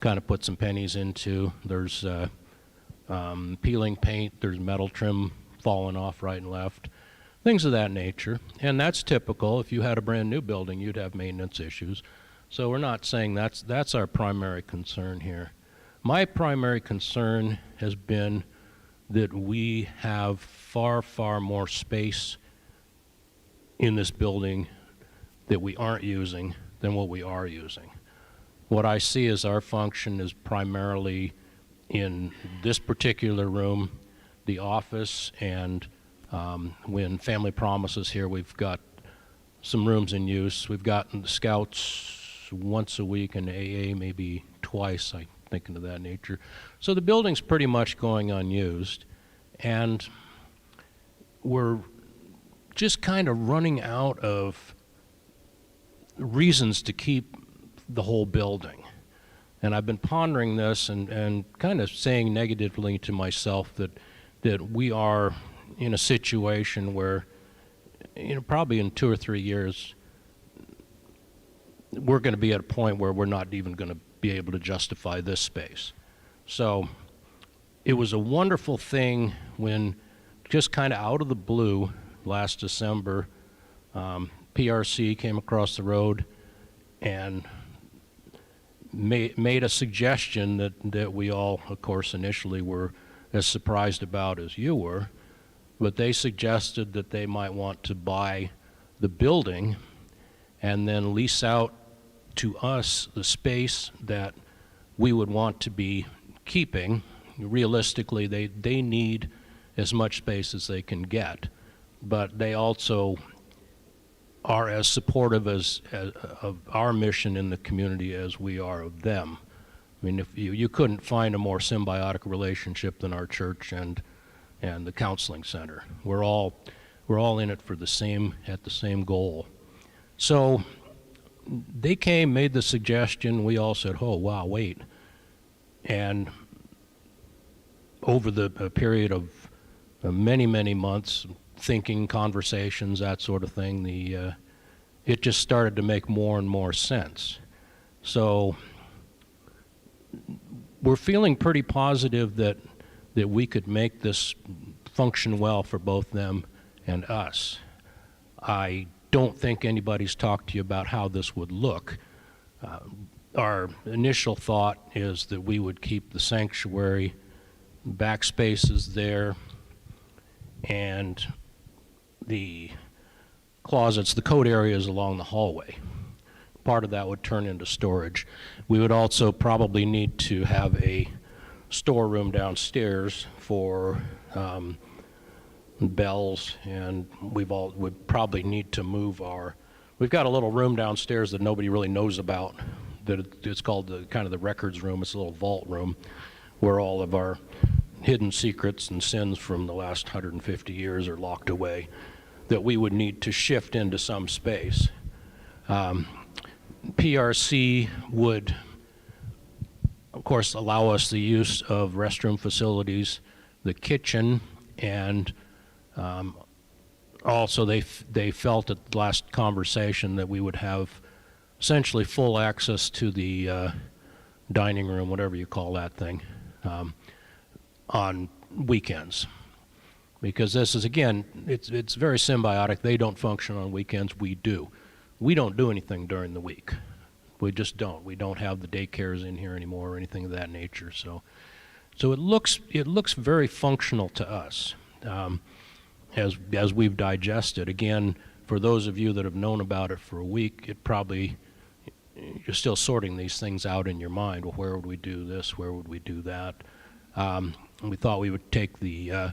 kind of put some pennies into. There's peeling paint, there's metal trim falling off right and left, things of that nature. And that's typical. If you had a brand new building, you'd have maintenance issues. So we're not saying that's our primary concern here. My primary concern has been that we have far, far more space in this building that we aren't using than what we are using. What I see as our function is primarily in this particular room, the office, and when Family Promise is here, we've got some rooms in use. We've gotten the Scouts once a week and AA maybe twice, I think, of that nature. So the building's pretty much going unused, and we're just kind of running out of reasons to keep the whole building. And I've been pondering this and kind of saying negatively to myself that we are in a situation where, probably in 2 or 3 years, we're going to be at a point where we're not even going to be able to justify this space. So it was a wonderful thing when, just kind of out of the blue, last December, PRC came across the road and made a suggestion that we all, of course, initially were as surprised about as you were, but they suggested that they might want to buy the building and then lease out to us the space that we would want to be keeping. Realistically, they need as much space as they can get, but they also are as supportive of our mission in the community as we are of them. I mean, if you couldn't find a more symbiotic relationship than our church and the counseling center. We're all in it for the same goal. So they came, made the suggestion. We all said, "Oh, wow, wait!" And over the period of many, many months, thinking, conversations, that sort of thing, it just started to make more and more sense. So we're feeling pretty positive that we could make this function well for both them and us. I don't think anybody's talked to you about how this would look. Our initial thought is that we would keep the sanctuary, back spaces there, and the closets, the coat areas along the hallway. Part of that would turn into storage. We would also probably need to have a storeroom downstairs for bells, and we'd probably need to move we've got a little room downstairs that nobody really knows about, it's called the records room. It's a little vault room where all of our hidden secrets and sins from the last 150 years are locked away, that we would need to shift into some space. PRC would, of course, allow us the use of restroom facilities, the kitchen, and also they felt at the last conversation that we would have essentially full access to the dining room, whatever you call that thing, on weekends. Because this is, again, it's very symbiotic. They don't function on weekends, we do. We don't do anything during the week. We just don't. We don't have the daycares in here anymore or anything of that nature. So it looks very functional to us as we've digested. Again, for those of you that have known about it for a week, you're still sorting these things out in your mind. Well, where would we do this? Where would we do that? We thought we would take the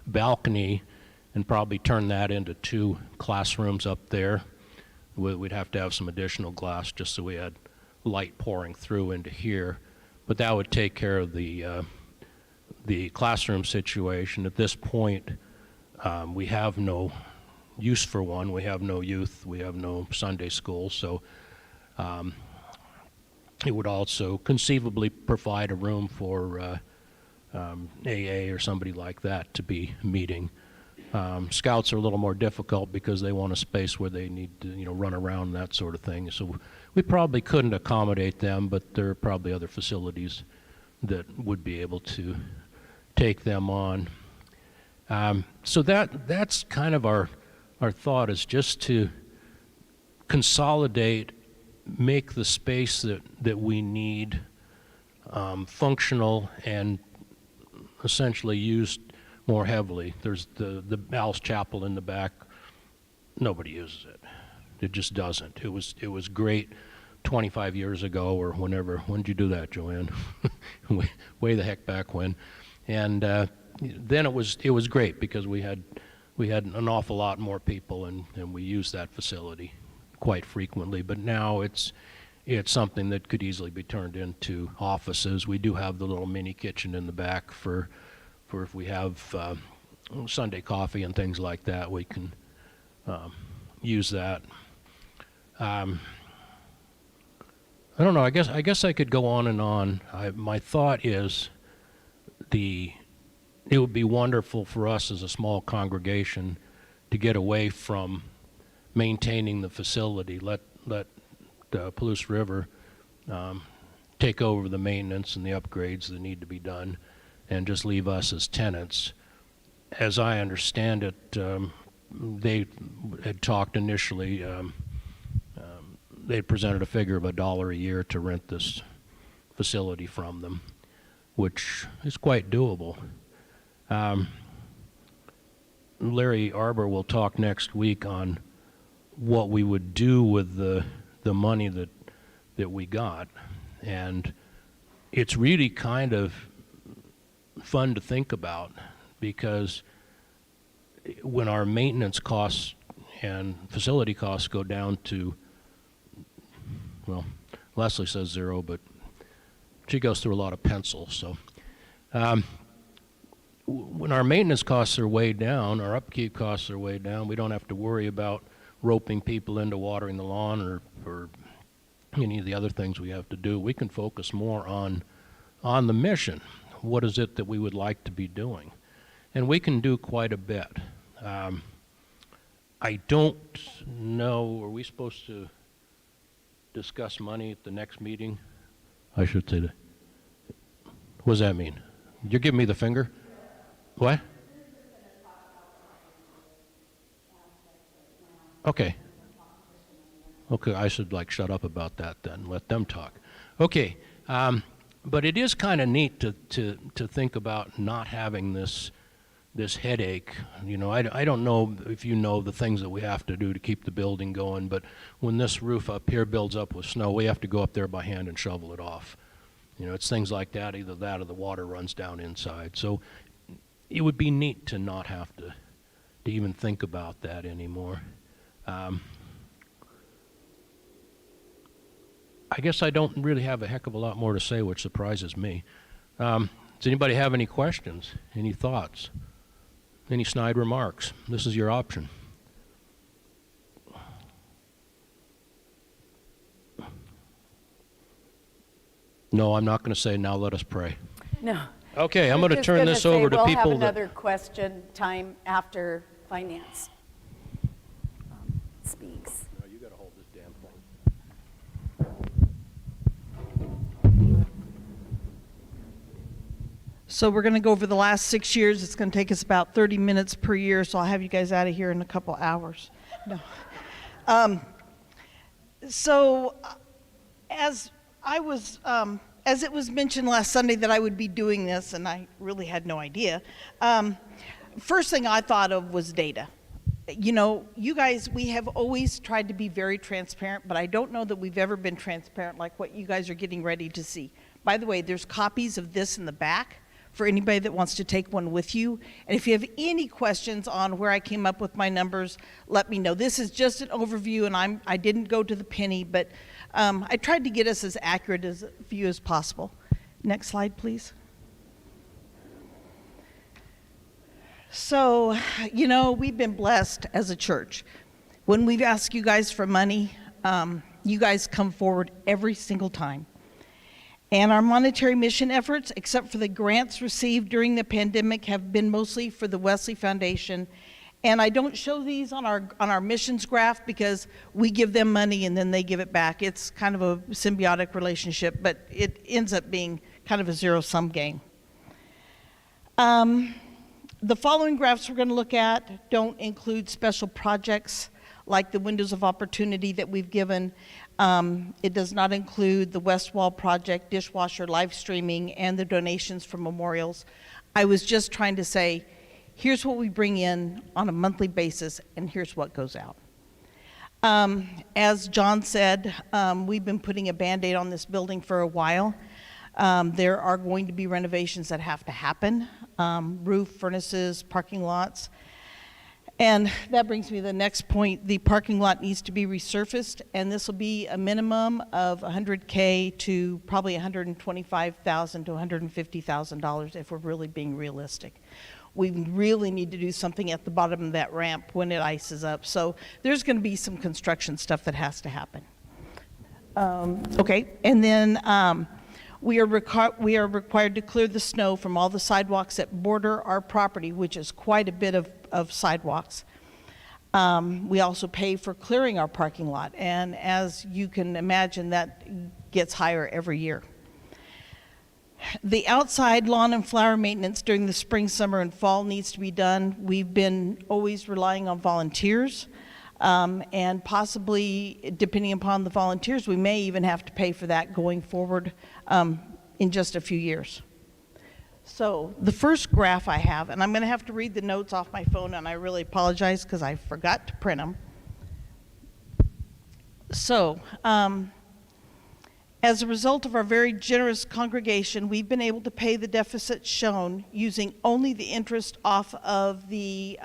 balcony and probably turn that into 2 classrooms up there. We'd have to have some additional glass just so we had light pouring through into here. But that would take care of the classroom situation. At this point, we have no use for one. We have no youth. We have no Sunday school. So it would also conceivably provide a room for AA or somebody like that to be meeting. Scouts are a little more difficult because they want a space where they need to, run around, that sort of thing. So we probably couldn't accommodate them, but there are probably other facilities that would be able to take them on. So that's kind of our thought, is just to consolidate, make the space that we need functional and essentially used more heavily. There's the Al's Chapel in the back. Nobody uses it. It just doesn't. It was great 25 years ago or whenever. When did you do that, Joanne? way the heck back when. And then it was great because we had an awful lot more people, and we used that facility quite frequently. But now it's something that could easily be turned into offices. We do have the little mini kitchen in the back for if we have Sunday coffee and things like that, we can use that. I don't know. I guess I could go on and on. My thought is it would be wonderful for us as a small congregation to get away from maintaining the facility. Let Palouse River take over the maintenance and the upgrades that need to be done, and just leave us as tenants. As I understand it, they had talked initially, they presented a figure of $1 a year to rent this facility from them, which is quite doable. Larry Arbor will talk next week on what we would do with the money that we got, and it's really kind of fun to think about, because when our maintenance costs and facility costs go down to, well, Leslie says 0, but she goes through a lot of pencils, so when our maintenance costs are way down, our upkeep costs are way down, we don't have to worry about roping people into watering the lawn or any of the other things we have to do. We can focus more on the mission. What is it that we would like to be doing? And we can do quite a bit. I don't know, are we supposed to discuss money at the next meeting? I should say that. What does that mean? You're giving me the finger? What? Okay. Okay, I should shut up about that then, let them talk. Okay, but it is kind of neat to think about not having this headache. You know, I don't know if you know the things that we have to do to keep the building going, but when this roof up here builds up with snow, we have to go up there by hand and shovel it off. You know, it's things like that, either that or the water runs down inside. So it would be neat to not have to even think about that anymore. I guess I don't really have a heck of a lot more to say, which surprises me. Does anybody have any questions, any thoughts, any snide remarks? This is your option. No, I'm not going to say, now let us pray. No. Okay, I'm going to turn this over to people we'll have another question time after finance speaks. No, you got to hold this damn thing. So we're going to go over the last 6 years. It's going to take us about 30 minutes per year, so I'll have you guys out of here in a couple hours. No. As it was mentioned last Sunday that I would be doing this, and I really had no idea, first thing I thought of was data. You know, you guys, we have always tried to be very transparent, but I don't know that we've ever been transparent like what you guys are getting ready to see. By the way, there's copies of this in the back for anybody that wants to take one with you. And if you have any questions on where I came up with my numbers, let me know. This is just an overview, and I didn't go to the penny, but I tried to get us as accurate as view as possible. Next slide, please. So, you know, we've been blessed as a church. When we've asked you guys for money, you guys come forward every single time. And our monetary mission efforts, except for the grants received during the pandemic, have been mostly for the Wesley Foundation And I don't show these on our missions graph because we give them money and then they give it back. It's kind of a symbiotic relationship, but it ends up being kind of a zero-sum game. The following graphs we're going to look at don't include special projects like the windows of opportunity that we've given. It does not include the West Wall project, dishwasher, live streaming, and the donations for memorials. I was just trying to say, here's what we bring in on a monthly basis, and here's what goes out. As John said, we've been putting a Band-Aid on this building for a while. There are going to be renovations that have to happen, roof, furnaces, parking lots. And that brings me to the next point. The parking lot needs to be resurfaced, and this will be a minimum of $100K to probably $125,000 to $150,000 if we're really being realistic. We really need to do something at the bottom of that ramp when it ices up. So there's going to be some construction stuff that has to happen. Okay, and then we are required to clear the snow from all the sidewalks that border our property, which is quite a bit of sidewalks. We also pay for clearing our parking lot, and as you can imagine, that gets higher every year. The outside lawn and flower maintenance during the spring, summer, and fall needs to be done. We've been always relying on volunteers, and possibly, depending upon the volunteers, we may even have to pay for that going forward in just a few years. So the first graph I have, and I'm going to have to read the notes off my phone, and I really apologize because I forgot to print them. So, as a result of our very generous congregation, we've been able to pay the deficit shown using only the interest off of the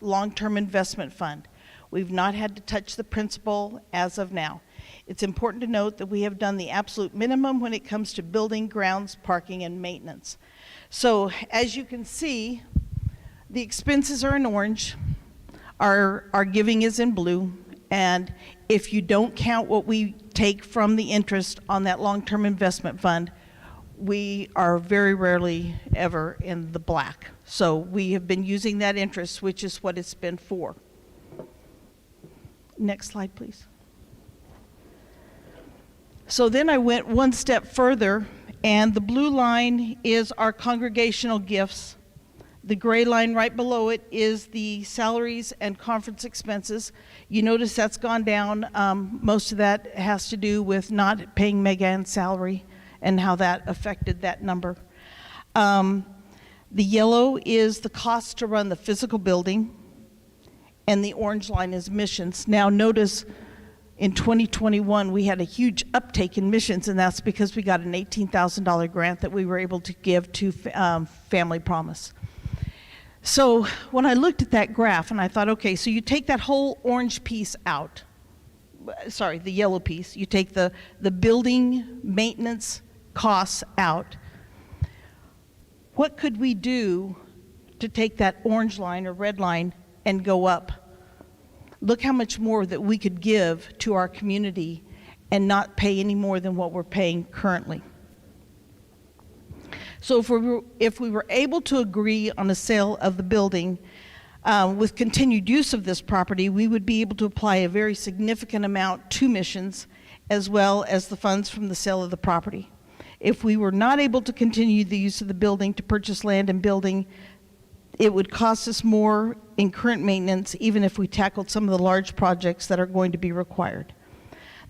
long-term investment fund. We've not had to touch the principal as of now. It's important to note that we have done the absolute minimum when it comes to building, grounds, parking, and maintenance. So as you can see, the expenses are in orange, our giving is in blue, and if you don't count what we take from the interest on that long-term investment fund, we are very rarely ever in the black. So we have been using that interest, which is what it's been for. Next slide, please. So then I went one step further, and the blue line is our congregational gifts. The gray line right below it is the salaries and conference expenses. You notice that's gone down. Most of that has to do with not paying Megan's salary and how that affected that number. The yellow is the cost to run the physical building, and the orange line is missions. Now notice in 2021 we had a huge uptake in missions, and that's because we got an $18,000 grant that we were able to give to Family Promise. So when I looked at that graph and I thought, okay, so you take that whole orange piece out, sorry, the yellow piece, you take the building maintenance costs out. What could we do to take that orange line or red line and go up? Look how much more that we could give to our community and not pay any more than what we're paying currently. So if we were able to agree on a sale of the building with continued use of this property, we would be able to apply a very significant amount to missions as well as the funds from the sale of the property. If we were not able to continue the use of the building to purchase land and building, it would cost us more in current maintenance even if we tackled some of the large projects that are going to be required.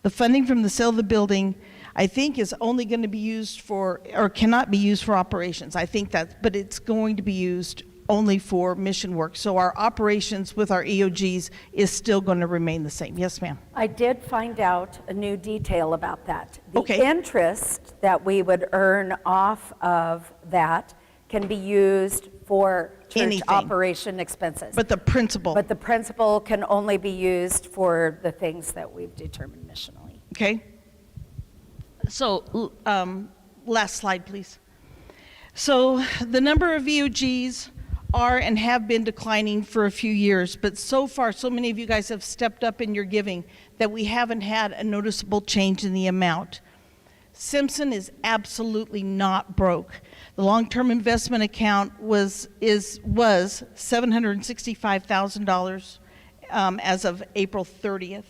The funding from the sale of the building, I think, is only going to be used for, or cannot be used for operations. I think that, but it's going to be used only for mission work. So our operations with our EOGs is still going to remain the same. Yes, ma'am. I did find out a new detail about that. The Okay. interest that we would earn off of that can be used for church Anything. operation expenses. But the principal, But the principal can only be used for the things that we've determined missionally. okay? So last slide, please. So the number of EOGs are and have been declining for a few years, but so far, so many of you guys have stepped up in your giving that we haven't had a noticeable change in the amount. Simpson is absolutely not broke. The long-term investment account was $765,000 as of April 30th.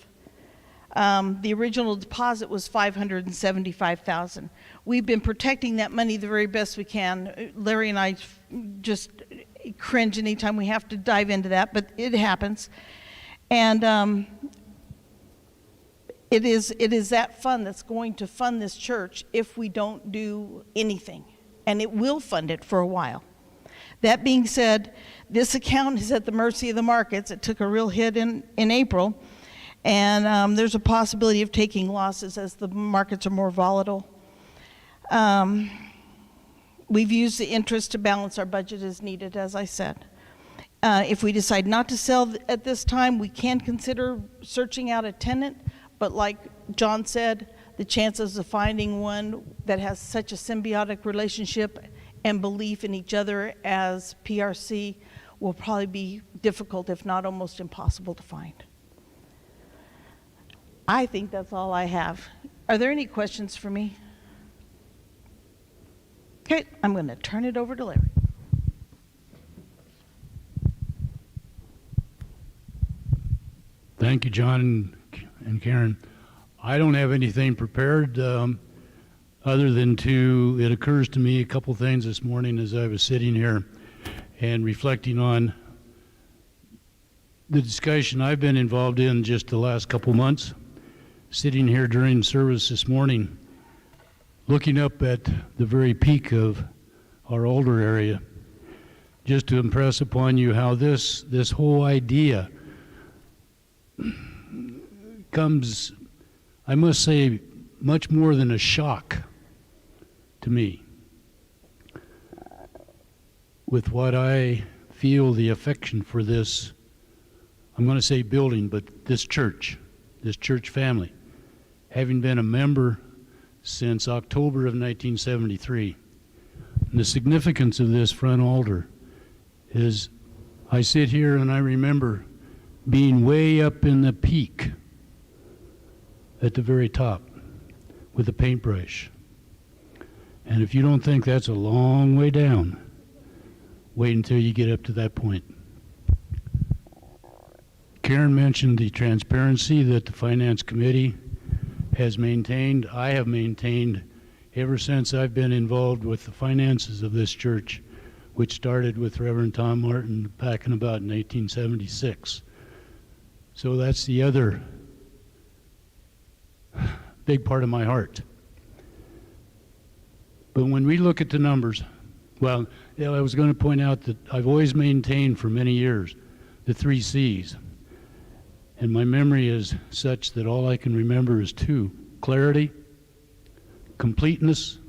The original deposit was $575,000. We've been protecting that money the very best we can. Larry and I just cringe anytime we have to dive into that, but it happens. And it is that fund that's going to fund this church if we don't do anything, and it will fund it for a while. That being said, this account is at the mercy of the markets. It took a real hit in April, and there's a possibility of taking losses as the markets are more volatile. We've used the interest to balance our budget as needed, as I said. If we decide not to sell at this time, we can consider searching out a tenant, but like John said, the chances of finding one that has such a symbiotic relationship and belief in each other as PRC will probably be difficult, if not almost impossible to find. I think that's all I have. Are there any questions for me? Okay, I'm going to turn it over to Larry. Thank you, John and Karen. I don't have anything prepared other than it occurs to me a couple things this morning as I was sitting here and reflecting on the discussion I've been involved in just the last couple months. Sitting here during service this morning, looking up at the very peak of our older area, just to impress upon you how this whole idea comes, I must say, much more than a shock to me. With what I feel the affection for this, I'm going to say building, but this church family, having been a member since October of 1973. And the significance of this front altar is I sit here and I remember being way up in the peak at the very top with a paintbrush. And if you don't think that's a long way down, wait until you get up to that point. Karen mentioned the transparency that the Finance Committee has maintained. I have maintained ever since I've been involved with the finances of this church, which started with Reverend Tom Martin back in about 1876. So that's the other big part of my heart. But when we look at the numbers, well, I was going to point out that I've always maintained for many years the 3 C's. And my memory is such that all I can remember is 2: clarity, completeness,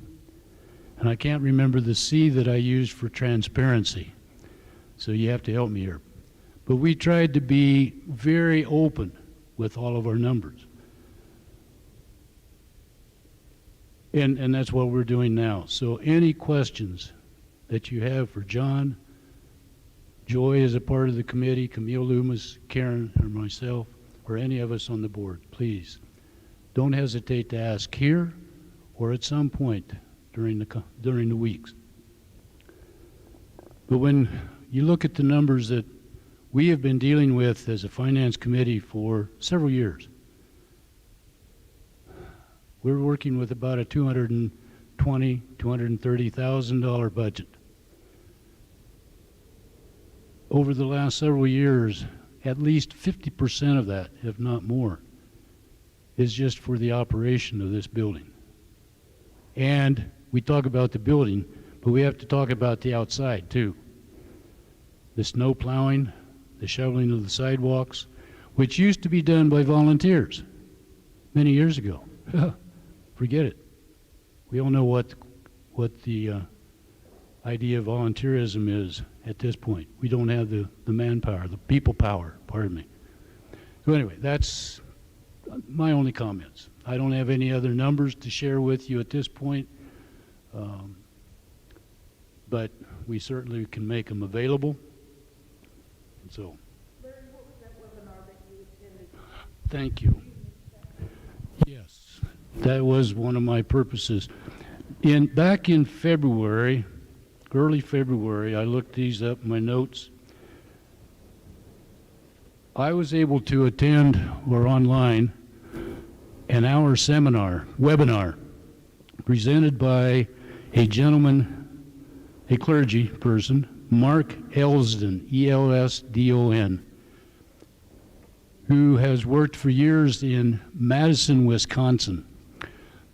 and I can't remember the C that I used for transparency. So you have to help me here. But we tried to be very open with all of our numbers. And that's what we're doing now. So any questions that you have for John, Joy is a part of the committee, Camille Loomis, Karen, or myself, or any of us on the board, please don't hesitate to ask here or at some point during the weeks. But when you look at the numbers that we have been dealing with as a finance committee for several years, we're working with about a $220,000, $230,000 budget. Over the last several years, at least 50% of that, if not more, is just for the operation of this building. And we talk about the building, but we have to talk about the outside too. The snow plowing, the shoveling of the sidewalks, which used to be done by volunteers many years ago. Forget it. We all know what the idea of volunteerism is at this point. We don't have the manpower, the people power, pardon me. So anyway, that's my only comments. I don't have any other numbers to share with you at this point, but we certainly can make them available. And so, Larry, what was that webinar that you attended? thank you. Yes. That was one of my purposes. Back in February, early February, I looked these up in my notes. I was able to attend, or online, an hour webinar, presented by a gentleman, a clergy person, Mark Elsdon, E-L-S-D-O-N, who has worked for years in Madison, Wisconsin.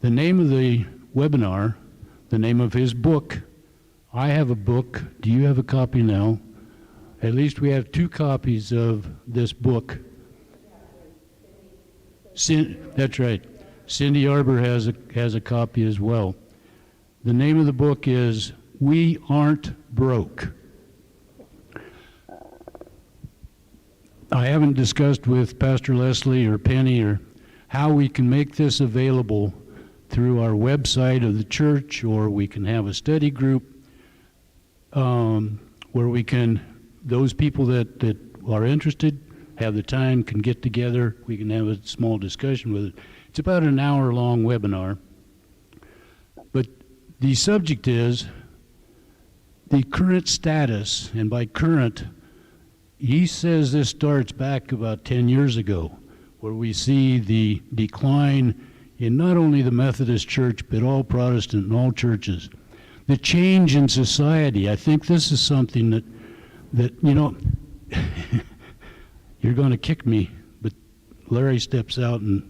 The name of the webinar, the name of his book, I have a book. Do you have a copy now? At least we have 2 copies of this book. That's right. Cindy Arbor has a copy as well. The name of the book is We Aren't Broke. I haven't discussed with Pastor Leslie or Penny or how we can make this available through our website of the church, or we can have a study group where we can, those people that are interested, have the time, can get together, we can have a small discussion with it. It's about an hour-long webinar. But the subject is the current status, and by current, he says this starts back about 10 years ago, where we see the decline in not only the Methodist Church, but all Protestant and all churches. The change in society, I think this is something that you know, you're going to kick me, but Larry steps out and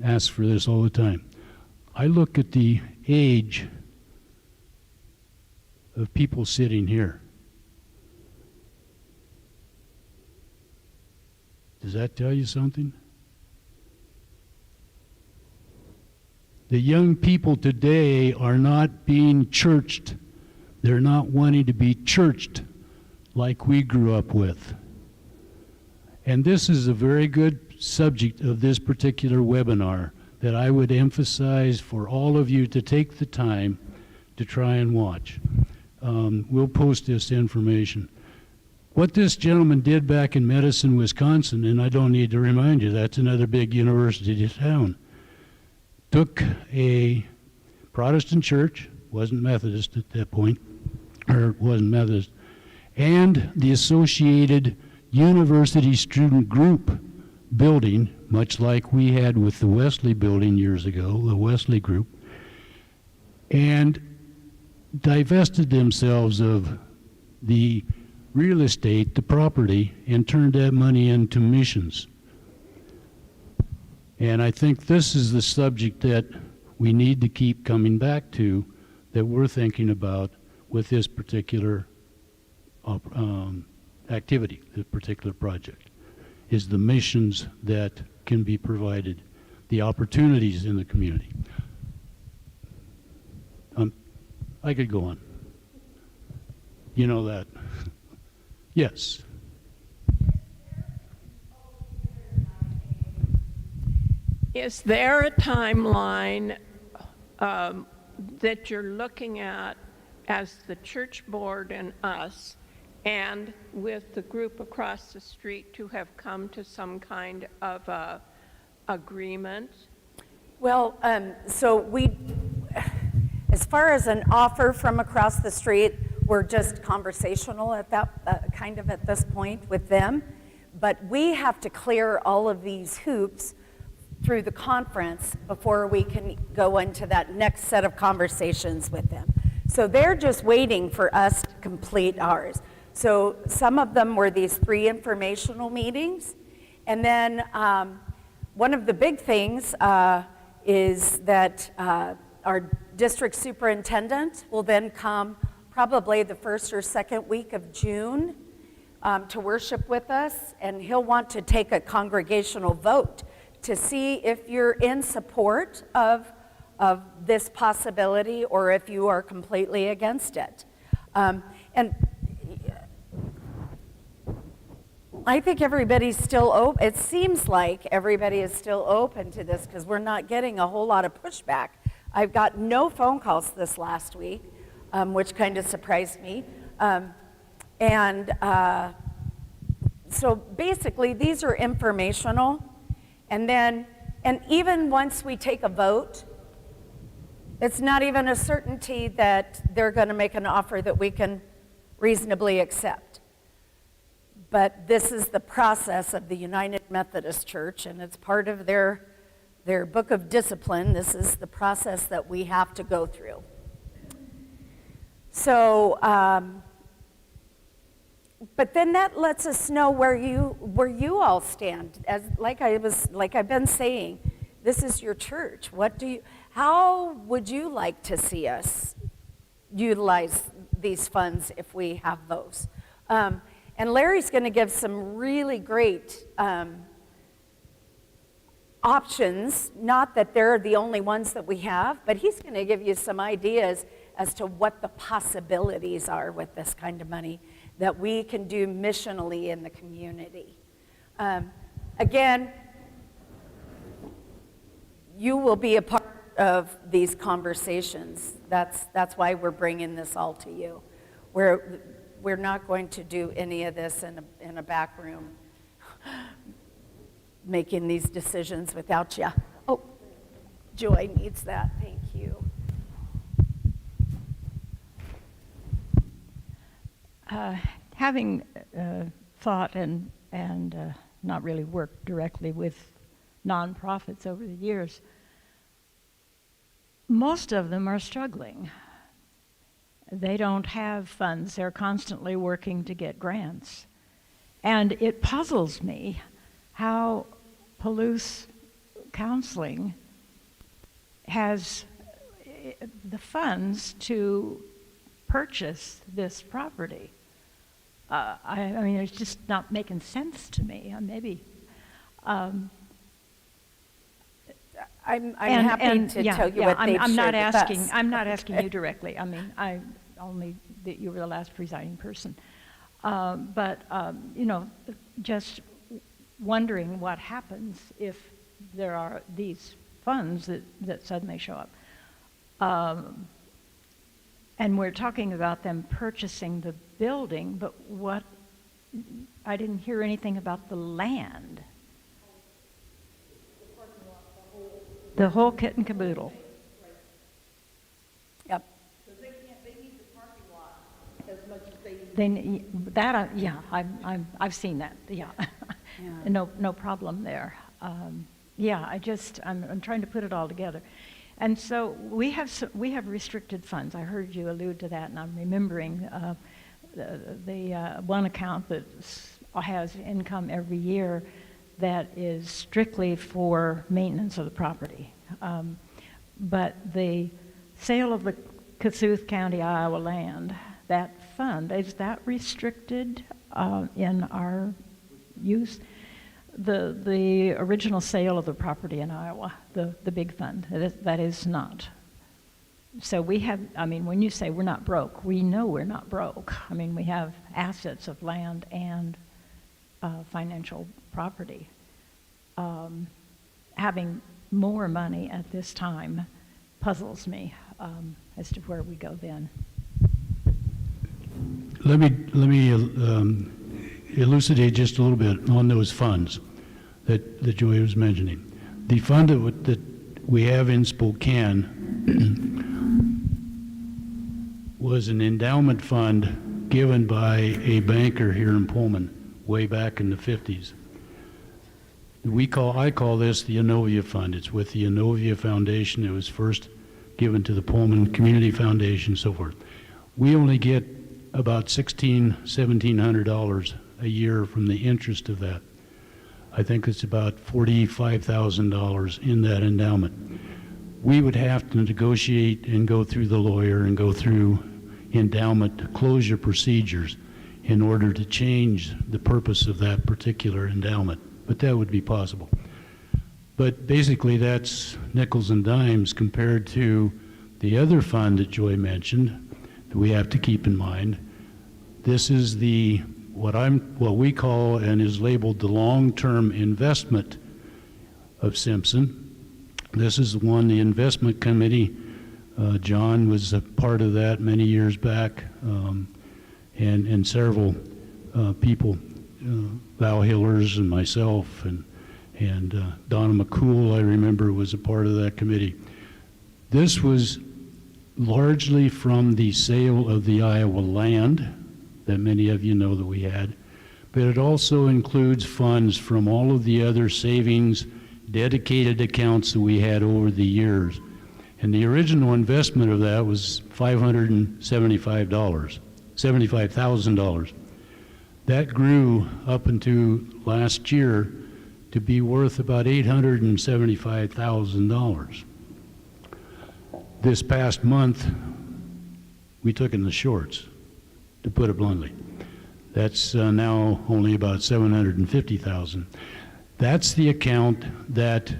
asks for this all the time. I look at the age of people sitting here. Does that tell you something? The young people today are not being churched. They're not wanting to be churched like we grew up with. And this is a very good subject of this particular webinar that I would emphasize for all of you to take the time to try and watch. We'll post this information. What this gentleman did back in Madison, Wisconsin, and I don't need to remind you, that's another big university town, took a Protestant church, wasn't Methodist at that point, or wasn't Methodist, and the associated university student group building, much like we had with the Wesley building years ago, the Wesley group, and divested themselves of the real estate, the property, and turned that money into missions. And I think this is the subject that we need to keep coming back to, that we're thinking about with this particular activity, this particular project, is the missions that can be provided, the opportunities in the community. I could go on. You know that. Yes. Is there a timeline that you're looking at as the church board and us, and with the group across the street, to have come to some kind of a agreement? Well, so we, as far as an offer from across the street, we're just conversational at that kind of at this point with them. But we have to clear all of these hoops through the conference before we can go into that next set of conversations with them. So they're just waiting for us to complete ours. So some of them were these 3 informational meetings. And then one of the big things is that our district superintendent will then come probably the 1st or 2nd week of June to worship with us, and he'll want to take a congregational vote to see if you're in support of this possibility or if you are completely against it. And I think everybody's still open. It seems like everybody is still open to this because we're not getting a whole lot of pushback. I've got no phone calls this last week, which kind of surprised me. So basically, these are informational. And then And even once we take a vote, it's not even a certainty that they're going to make an offer that we can reasonably accept. But this is the process of the United Methodist Church, and it's part of their book of discipline. This is the process that we have to go through. So, but then that lets us know where you all stand. Like I've been saying, this is your church. How would you like to see us utilize these funds if we have those? And Larry's going to give some really great options, not that they're the only ones that we have, but he's going to give you some ideas as to what the possibilities are with this kind of money that we can do missionally in the community. Again, you will be a part of these conversations. That's why we're bringing this all to you. We're not going to do any of this in a back room, making these decisions without you. Oh, Joy needs that. Thank you. Having thought and not really worked directly with nonprofits over the years, most of them are struggling. They don't have funds. They're constantly working to get grants. And it puzzles me how Palouse Counseling has the funds to purchase this property. I mean, it's just not making sense to me. Maybe. I'm happy to tell you what they've I'm not shared with asking. us. I'm not asking you directly. I mean, I only that you were the last presiding person. But you know, just wondering what happens if there are these funds that suddenly show up. And we're talking about them purchasing the building, but what? I didn't hear anything about the land. The whole kit and caboodle. Yep. They need the parking lot as much as they need. They need that. Yeah, I've seen that. Yeah, Yeah. no problem there. Yeah, I'm trying to put it all together, and so we have restricted funds. I heard you allude to that, and I'm remembering the one account that has income every year that is strictly for maintenance of the property. But the sale of the Kossuth County, Iowa land, that fund, is that restricted in our use? The original sale of the property in Iowa, the big fund, that is not. So we have, I mean, when you say we're not broke, we know we're not broke. I mean, we have assets of land and financial property. Having more money at this time puzzles me as to where we go then. Let me elucidate just a little bit on those funds that Joy was mentioning. The fund that we have in Spokane was an endowment fund given by a banker here in Pullman way back in the 50s. I call this the Inovia Fund. It's with the Inovia Foundation. It was first given to the Pullman Community Foundation, so forth. We only get about $1,700 a year from the interest of that. I think it's about $45,000 in that endowment. We would have to negotiate and go through the lawyer and go through endowment closure procedures in order to change the purpose of that particular endowment, but that would be possible. But basically that's nickels and dimes compared to the other fund that Joy mentioned that we have to keep in mind. This is what we call and is labeled the long-term investment of Simpson. This is one, the investment committee. John was a part of that many years back, and several people, Val Hillers and myself, and And Donna McCool, I remember, was a part of that committee. This was largely from the sale of the Iowa land that many of you know that we had, but it also includes funds from all of the other savings dedicated accounts that we had over the years. And the original investment of that was $75,000. That grew up into last year to be worth about $875,000. This past month, we took in the shorts, to put it bluntly. That's now only about $750,000. That's the account that,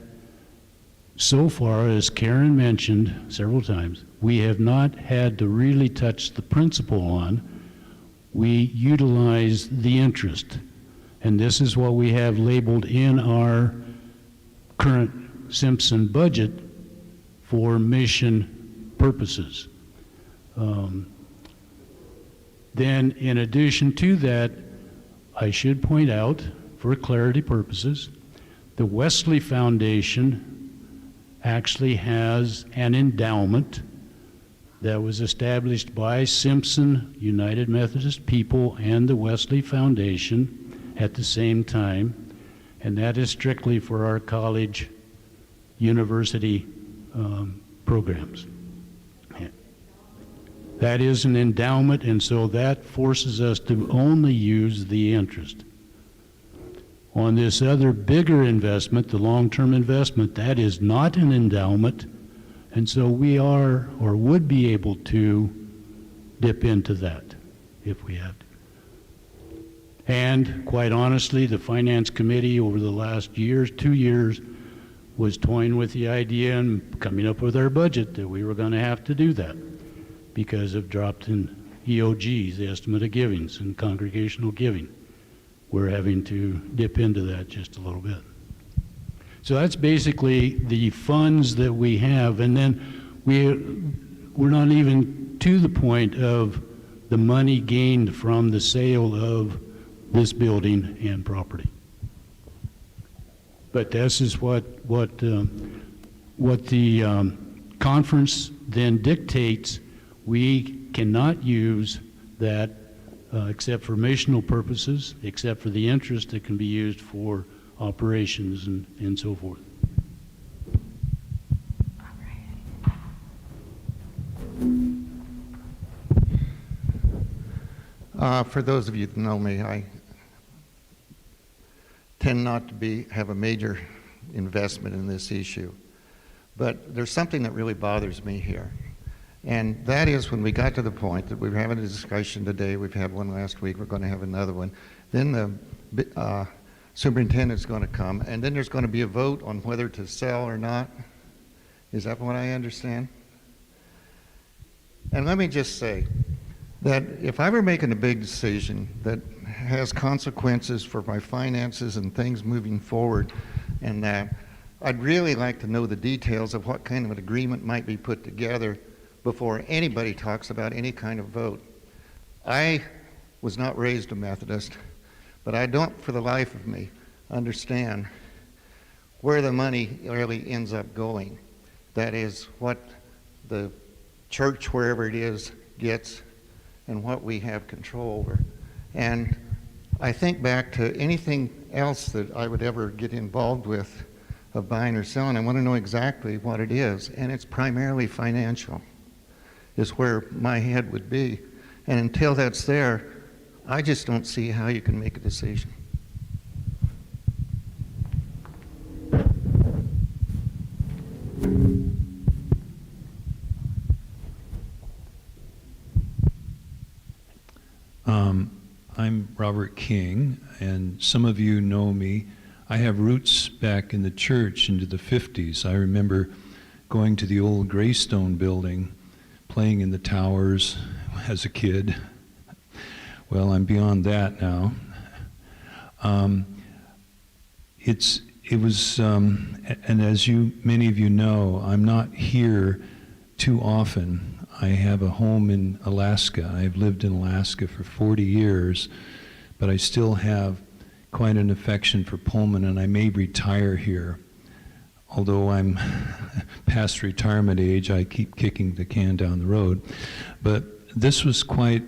so far, as Karen mentioned several times, we have not had to really touch the principal on. We utilize the interest. And this is what we have labeled in our current Simpson budget for mission purposes. Then, in addition to that, I should point out, for clarity purposes, the Wesley Foundation actually has an endowment that was established by Simpson, United Methodist People, and the Wesley Foundation at the same time, and that is strictly for our college, university programs. That is an endowment, and so that forces us to only use the interest. On this other bigger investment, the long-term investment, that is not an endowment, and so we are, or would be able to, dip into that if we had to. And quite honestly, the Finance Committee over the last 2 years, was toying with the idea and coming up with our budget that we were going to have to do that because of dropped in EOGs, the estimate of givings, and congregational giving. We're having to dip into that just a little bit. So that's basically the funds that we have, and then we're not even to the point of the money gained from the sale of this building and property. But this is what the conference then dictates. We cannot use that except for missional purposes, except for the interest that can be used for operations and so forth. For those of you that know me, I tend not to have a major investment in this issue. But there's something that really bothers me here. And that is when we got to the point that we were having a discussion today, we've had one last week, we're going to have another one. Then the superintendent's going to come, and then there's going to be a vote on whether to sell or not. Is that what I understand? And let me just say that if I were making a big decision that has consequences for my finances and things moving forward, and that I'd really like to know the details of what kind of an agreement might be put together before anybody talks about any kind of vote. I was not raised a Methodist, but I don't for the life of me understand where the money really ends up going. That is what the church, wherever it is, gets and what we have control over. And I think back to anything else that I would ever get involved with of buying or selling. I want to know exactly what it is, and it's primarily financial is where my head would be. And until that's there, I just don't see how you can make a decision. I'm Robert King, and some of you know me. I have roots back in the church into the 50s. I remember going to the old Greystone building, playing in the towers as a kid. Well, I'm beyond that now. And as many of you know, I'm not here too often. I have a home in Alaska. I've lived in Alaska for 40 years, but I still have quite an affection for Pullman, and I may retire here. Although I'm past retirement age, I keep kicking the can down the road. But this was quite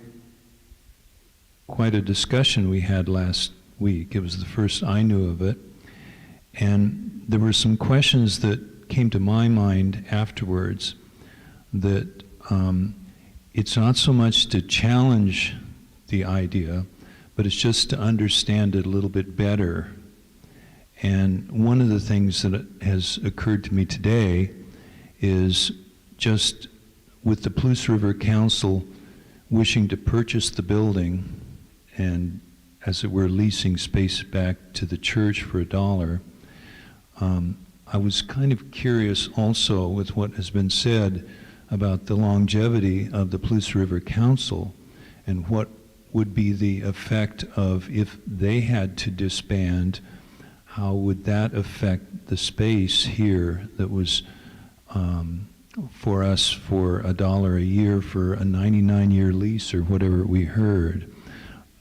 a discussion we had last week. It was the first I knew of it. And there were some questions that came to my mind afterwards that it's not so much to challenge the idea, but it's just to understand it a little bit better. And one of the things that has occurred to me today is just with the Palouse River Council wishing to purchase the building and, as it were, leasing space back to the church for $1, I was kind of curious also with what has been said about the longevity of the Palouse River Council and what would be the effect of if they had to disband. How would that affect the space here that was for us for $1 a year for a 99-year lease or whatever we heard?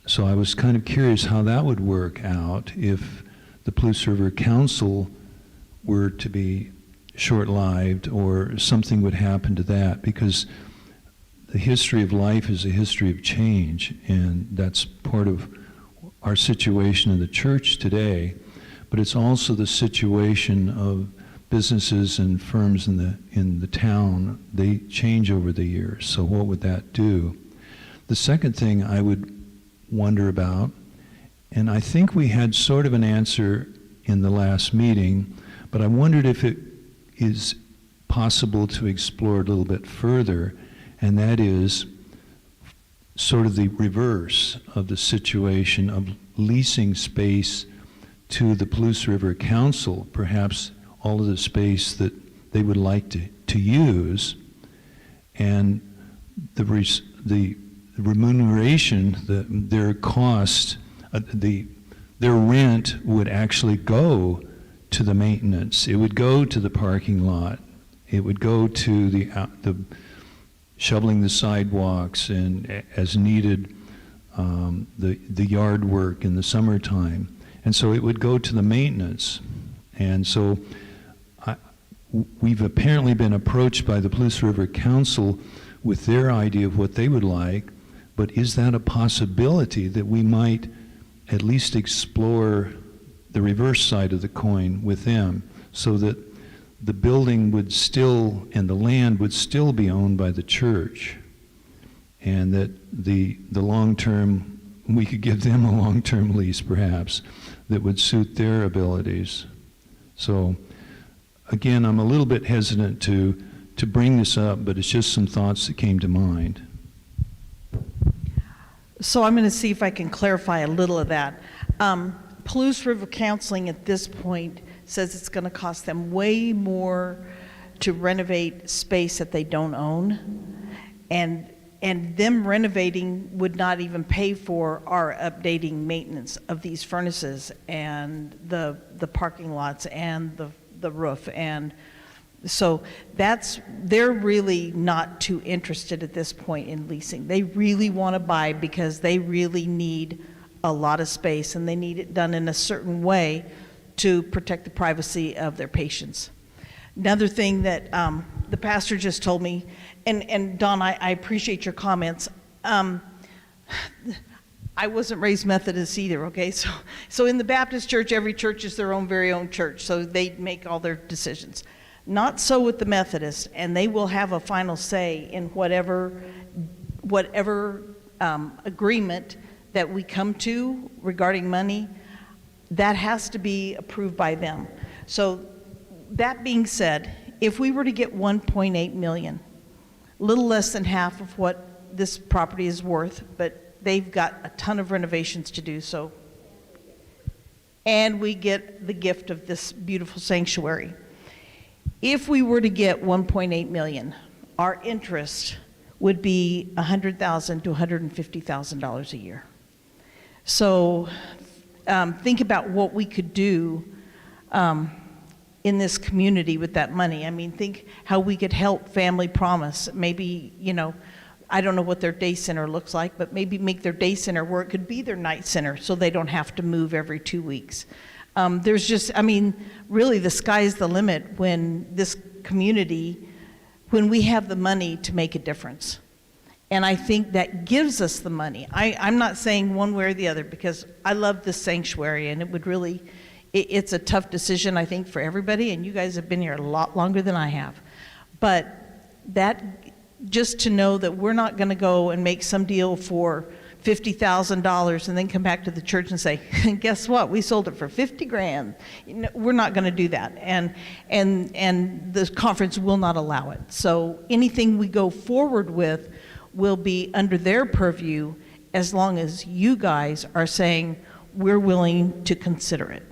So I was kind of curious how that would work out if the Palouse River Council were to be short-lived or something would happen to that, because the history of life is a history of change, and that's part of our situation in the church today. But it's also the situation of businesses and firms in the town. They change over the years, so what would that do? The second thing I would wonder about, and I think we had sort of an answer in the last meeting, but I wondered if it is possible to explore it a little bit further, and that is sort of the reverse of the situation of leasing space to the Palouse River Council, perhaps all of the space that they would like to use, and the remuneration, their cost, their rent would actually go to the maintenance. It would go to the parking lot. It would go to the shoveling the sidewalks and as needed, the yard work in the summertime. And so it would go to the maintenance. And so we've apparently been approached by the Palouse River Council with their idea of what they would like, but is that a possibility that we might at least explore the reverse side of the coin with them, so that the building would still, and the land would still be owned by the church, and that the long-term, we could give them a long-term lease perhaps that would suit their abilities. So again, I'm a little bit hesitant to bring this up, but it's just some thoughts that came to mind. So I'm going to see if I can clarify a little of that. Palouse River Counseling at this point says it's going to cost them way more to renovate space that they don't own, and them renovating would not even pay for our updating maintenance of these furnaces and the parking lots and the roof. And so they're really not too interested at this point in leasing. They really want to buy because they really need a lot of space, and they need it done in a certain way to protect the privacy of their patients. Another thing that the pastor just told me, and Don, I appreciate your comments. I wasn't raised Methodist either, okay? So in the Baptist church, every church is their own very own church, so they make all their decisions. Not so with the Methodist, and they will have a final say in whatever agreement that we come to regarding money. That has to be approved by them. So that being said, if we were to get 1.8 million, a little less than half of what this property is worth, but they've got a ton of renovations to do, so, and we get the gift of this beautiful sanctuary. If we were to get 1.8 million, our interest would be $100,000 to $150,000 a year. So think about what we could do in this community with that money. I mean, think how we could help Family Promise. Maybe, I don't know what their day center looks like, but maybe make their day center where it could be their night center so they don't have to move every 2 weeks. There's just, I mean, really the sky's the limit when this community, when we have the money to make a difference. And I think that gives us the money. I'm not saying one way or the other, because I love this sanctuary, and it would really, it's a tough decision, I think, for everybody, and you guys have been here a lot longer than I have. But that, just to know that we're not going to go and make some deal for $50,000 and then come back to the church and say, guess what, we sold it for 50 grand. You know, we're not going to do that, and the conference will not allow it. So anything we go forward with will be under their purview, as long as you guys are saying we're willing to consider it.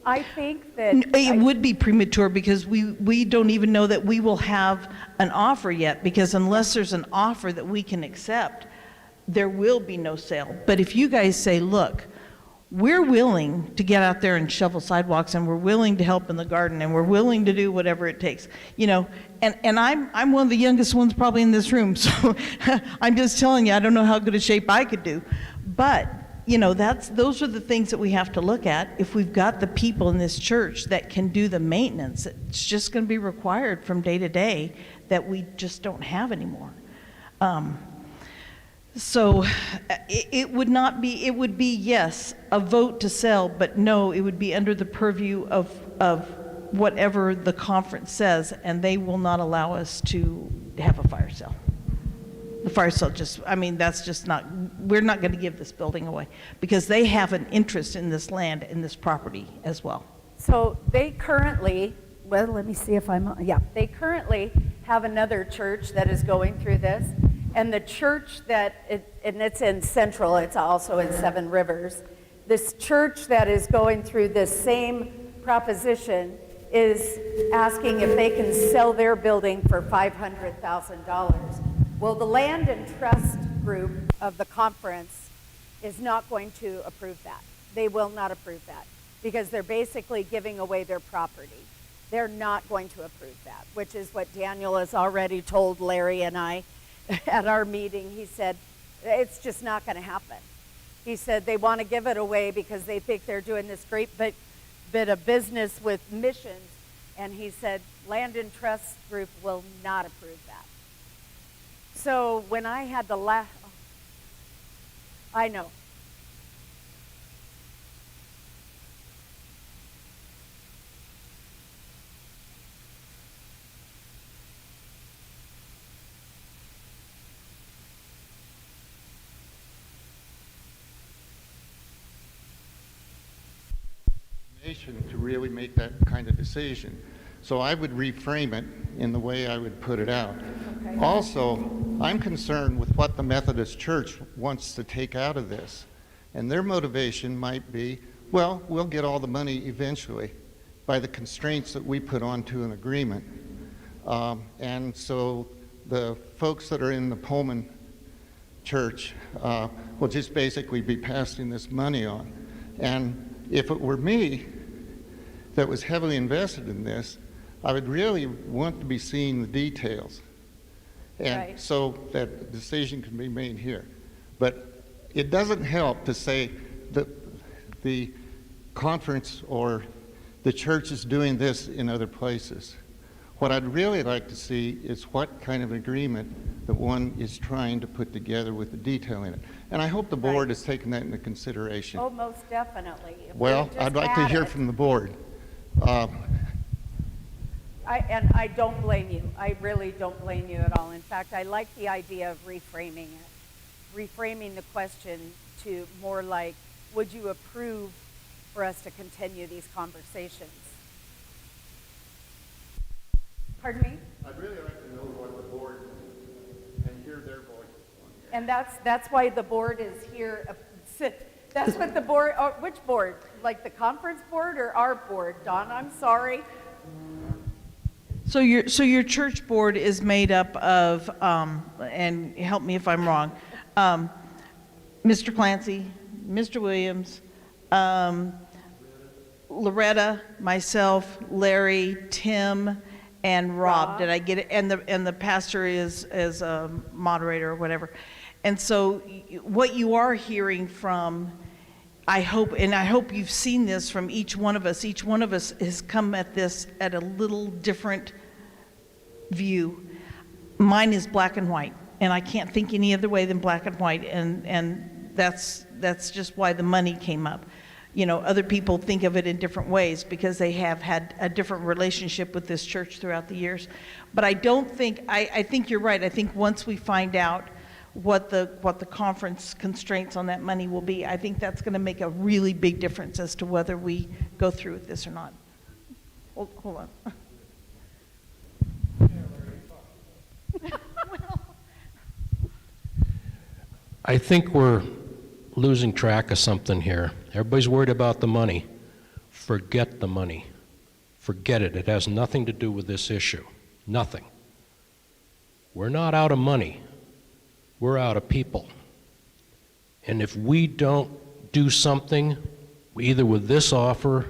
I think that It would be premature, because we don't even know that we will have an offer yet, because unless there's an offer that we can accept, there will be no sale. But if you guys say, look, we're willing to get out there and shovel sidewalks, and we're willing to help in the garden, and we're willing to do whatever it takes, you know, and I'm one of the youngest ones probably in this room, so I'm just telling you, I don't know how good a shape I could do, but you know, those are the things that we have to look at. If we've got the people in this church that can do the maintenance, it's just going to be required from day to day that we just don't have anymore. So it would not be, it would be, yes, a vote to sell, but no, it would be under the purview of whatever the conference says, and they will not allow us to have a fire sale. The fire sale just, I mean, that's just not, we're not going to give this building away, because they have an interest in this land, in this property as well. So they currently, well, let me see if I'm, yeah, they currently have another church that is going through this, and the church that, and it's in Central, it's also in Seven Rivers, this church that is going through this same proposition is asking if they can sell their building for $500,000. Well, the Land and Trust group of the conference is not going to approve that. They will not approve that, because they're basically giving away their property. They're not going to approve that, which is what Daniel has already told Larry and I at our meeting. He said, it's just not going to happen. He said they want to give it away because they think they're doing this great bit of business with missions. And he said, Land and Trust group will not approve that. So when I had the last, I know. To really make that kind of decision. So I would reframe it in the way I would put it out. Okay. Also, I'm concerned with what the Methodist Church wants to take out of this. And their motivation might be, well, we'll get all the money eventually by the constraints that we put onto an agreement. And so the folks that are in the Pullman Church will just basically be passing this money on. And if it were me that was heavily invested in this, I would really want to be seeing the details. And right. So that decision can be made here. But it doesn't help to say that the conference or the church is doing this in other places. What I'd really like to see is what kind of agreement that one is trying to put together with the detail in it. And I hope the board has taken that into consideration. Oh, most definitely. Well, I'd like to hear from the board. I don't blame you. I really don't blame you at all. In fact, I like the idea of reframing it. Reframing the question to more like, would you approve for us to continue these conversations? Pardon me? I'd really like to know what the board and hear their voices on it. And that's why the board is here. That's what the board, which board? Like the conference board or our board? Don, I'm sorry. So your church board is made up of, and help me if I'm wrong, Mr. Clancy, Mr. Williams, Loretta, myself, Larry, Tim, and Rob. Rob. Did I get it? And the pastor is a moderator or whatever. And so what you are hearing from, I hope you've seen this from each one of us. Each one of us has come at this at a little different view. Mine is black and white, and I can't think any other way than black and white, and that's just why the money came up. You know, other people think of it in different ways because they have had a different relationship with this church throughout the years. But I don't think, I think you're right. I think once we find out what the conference constraints on that money will be, I think that's going to make a really big difference as to whether we go through with this or not. Hold on. I think we're losing track of something here. Everybody's worried about the money. Forget the money. Forget it. It has nothing to do with this issue. Nothing. We're not out of money. We're out of people. And if we don't do something, either with this offer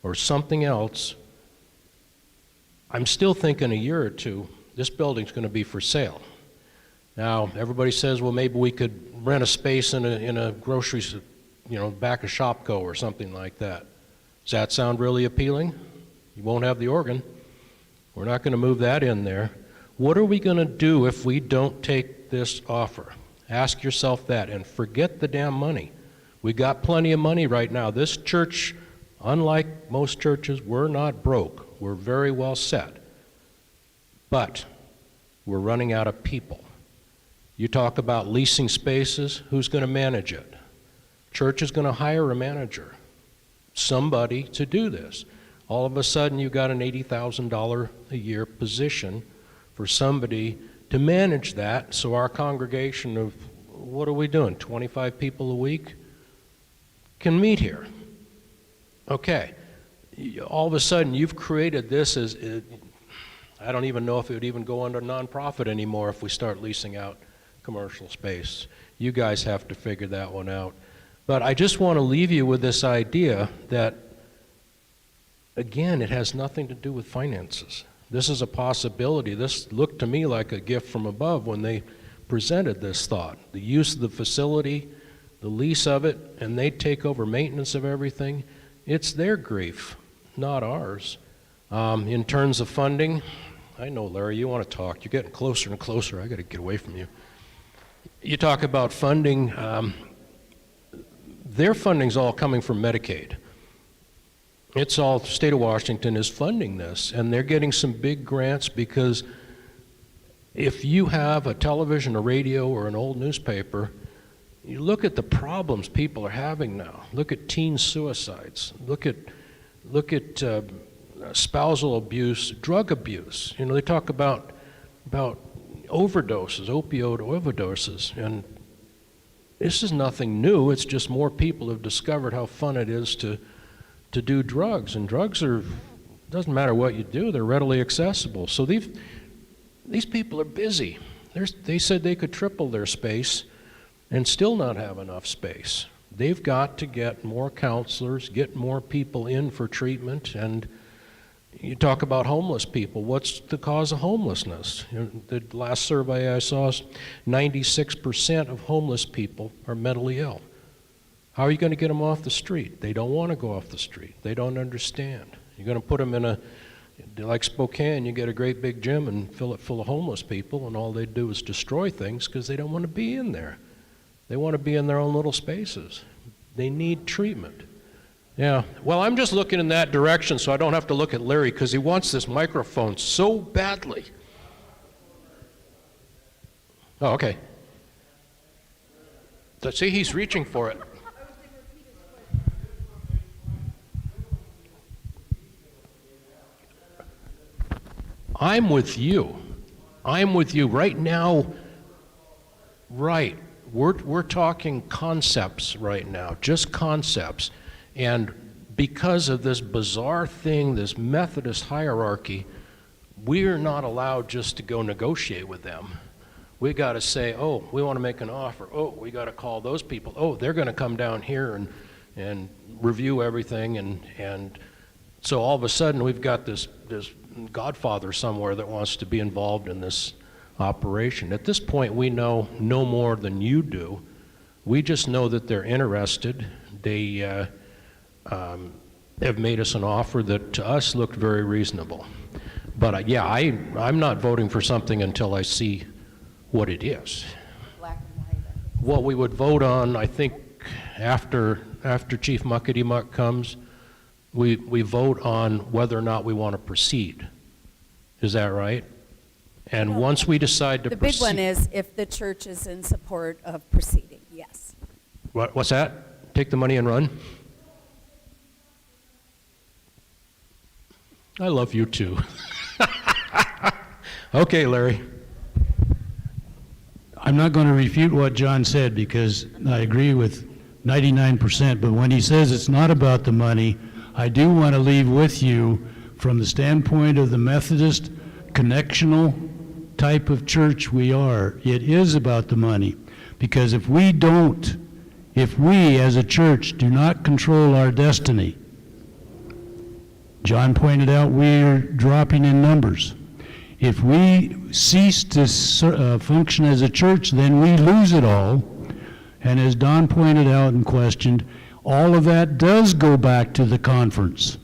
or something else, I'm still thinking a year or two, this building's going to be for sale. Now, everybody says, well, maybe we could rent a space in a grocery, back of Shopko or something like that. Does that sound really appealing? You won't have the organ. We're not going to move that in there. What are we going to do if we don't take this offer? Ask yourself that and forget the damn money. We got plenty of money right now. This church, unlike most churches, we're not broke. We're very well set. But we're running out of people. You talk about leasing spaces, who's going to manage it? Church is going to hire a manager, somebody to do this. All of a sudden, you got an $80,000 a year position for somebody to manage that, so our congregation of, what are we doing, 25 people a week, can meet here. Okay, all of a sudden, you've created this as, I don't even know if it would even go under nonprofit anymore if we start leasing out commercial space. You guys have to figure that one out. But I just want to leave you with this idea that, again, it has nothing to do with finances. This is a possibility. This looked to me like a gift from above when they presented this thought. The use of the facility, the lease of it, and they take over maintenance of everything. It's their grief, not ours. In terms of funding, I know, Larry, you want to talk. You're getting closer and closer. I got to get away from you. You talk about funding. Their funding's all coming from Medicaid. It's all, the state of Washington is funding this, and they're getting some big grants because if you have a television, a radio, or an old newspaper, you look at the problems people are having now. Look at teen suicides. Look at spousal abuse, drug abuse. They talk about overdoses, opioid overdoses, and this is nothing new. It's just more people have discovered how fun it is to do drugs, and drugs are, doesn't matter what you do, they're readily accessible. So these people are busy. They said they could triple their space and still not have enough space. They've got to get more counselors, get more people in for treatment, and you talk about homeless people. What's the cause of homelessness? The last survey I saw is 96% of homeless people are mentally ill. How are you going to get them off the street? They don't want to go off the street. They don't understand. You're going to put them in like Spokane, you get a great big gym and fill it full of homeless people, and all they do is destroy things because they don't want to be in there. They want to be in their own little spaces. They need treatment. Yeah, well, I'm just looking in that direction so I don't have to look at Larry because he wants this microphone so badly. Oh, okay. See, he's reaching for it. I'm with you. I'm with you right now. Right. We're talking concepts right now, just concepts. And because of this bizarre thing, this Methodist hierarchy, we're not allowed just to go negotiate with them. We got to say, oh, we want to make an offer. Oh, we got to call those people. Oh, they're going to come down here and review everything, and so all of a sudden we've got this godfather somewhere that wants to be involved in this operation. At this point, we know no more than you do. We just know that they're interested. They have made us an offer that to us looked very reasonable. But yeah, I'm not voting for something until I see what it is. Black and white. What we would vote on, I think, after Chief Muckety Muck comes, we vote on whether or not we want to proceed. Is that right? And once we decide to The proceed. big one is if the church is in support of proceeding, yes. What's that? Take the money and run? I love you too. Okay, Larry. I'm not going to refute what John said because I agree with 99%, but when he says it's not about the money, I do want to leave with you from the standpoint of the Methodist connectional type of church we are, it is about the money. Because if we as a church do not control our destiny, John pointed out we're dropping in numbers. If we cease to function as a church, then we lose it all. And as Don pointed out and questioned, all of that does go back to the conference.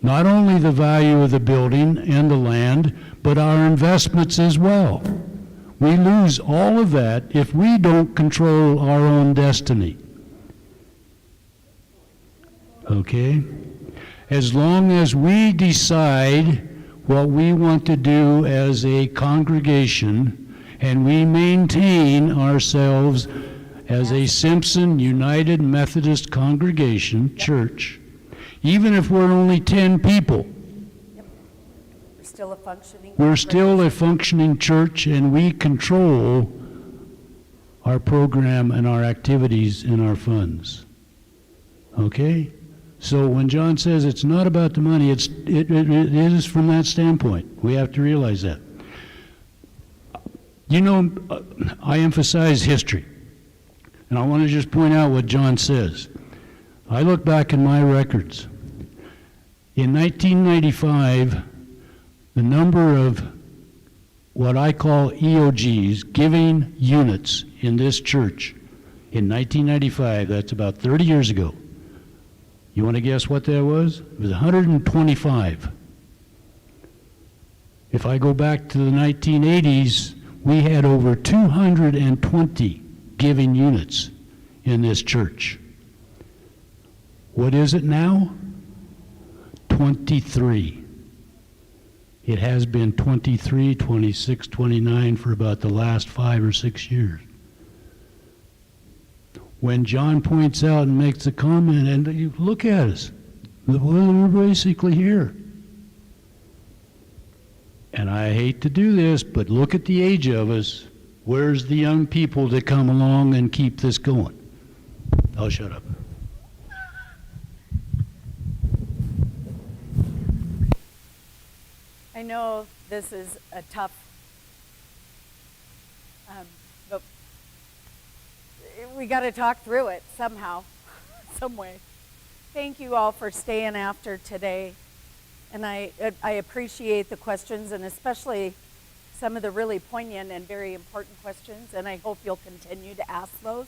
Not only the value of the building and the land, but our investments as well. We lose all of that if we don't control our own destiny. Okay? As long as we decide what we want to do as a congregation and we maintain ourselves as a Simpson United Methodist Congregation Church, even if we're only 10 people, We're still a functioning. we're still a functioning church and we control our program and our activities and our funds. Okay? So when John says it's not about the money, it is from that standpoint. We have to realize that. You know, I emphasize history. And I want to just point out what John says. I look back in my records. In 1995, the number of what I call EOGs, giving units in this church, in 1995, that's about 30 years ago. You want to guess what that was? It was 125. If I go back to the 1980s, we had over 220 giving units in this church. What is it now? 23. It has been 23, 26, 29 for about the last 5 or 6 years. When John points out and makes a comment, and you look at us, we're basically here. And I hate to do this, but look at the age of us. Where's the young people that come along and keep this going? I'll shut up. I know this is a tough, but we got to talk through it somehow, some way. Thank you all for staying after today. And I appreciate the questions, and especially some of the really poignant and very important questions, and I hope you'll continue to ask those.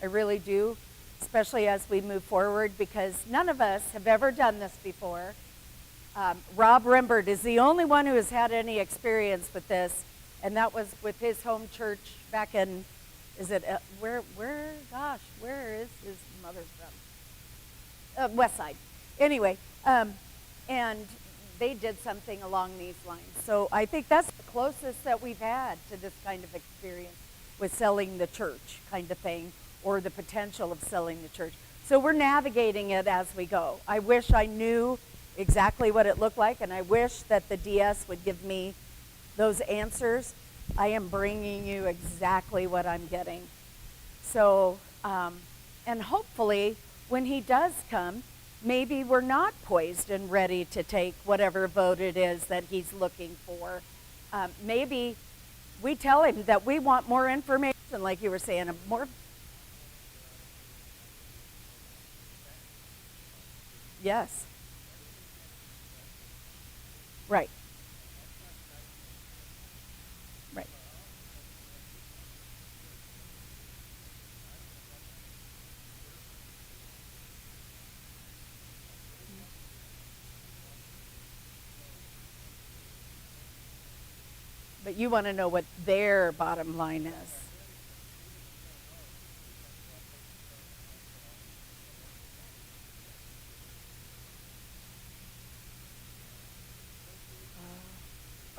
I really do, especially as we move forward, because none of us have ever done this before. Rob Rimbert is the only one who has had any experience with this, and that was with his home church back in, where is his mother from? West Side. Anyway, and they did something along these lines. So I think that's the closest that we've had to this kind of experience with selling the church kind of thing, or the potential of selling the church. So we're navigating it as we go. I wish I knew exactly what it looked like, and I wish that the DS would give me those answers. I am bringing you exactly what I'm getting. So, and hopefully when he does come, maybe we're not poised and ready to take whatever vote it is that he's looking for. Maybe we tell him that we want more information, like you were saying, more. Yes. Right. Right. But you want to know what their bottom line is.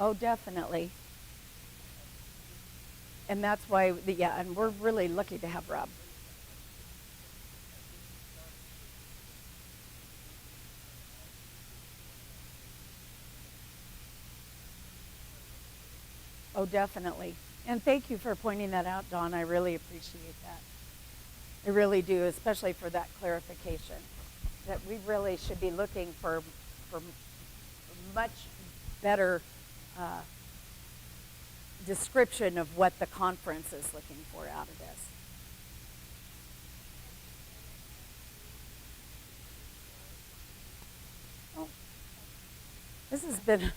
Oh, definitely. And that's why, yeah, and we're really lucky to have Rob. Oh, definitely. And thank you for pointing that out, Dawn. I really appreciate that. I really do, especially for that clarification. That we really should be looking for much better description of what the conference is looking for out of this. Oh, this has been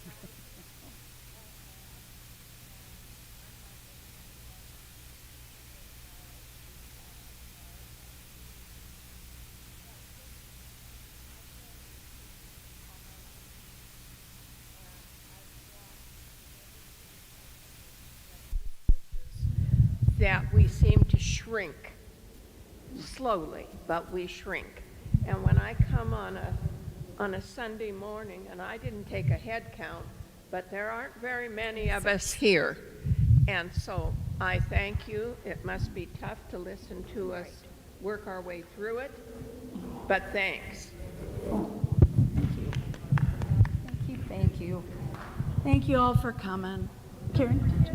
that we seem to shrink slowly, but we shrink. And when I come on a Sunday morning, and I didn't take a head count, but there aren't very many of us here. And so I thank you. It must be tough to listen to us work our way through it, but thanks. Thank you. Thank you all for coming. Karen?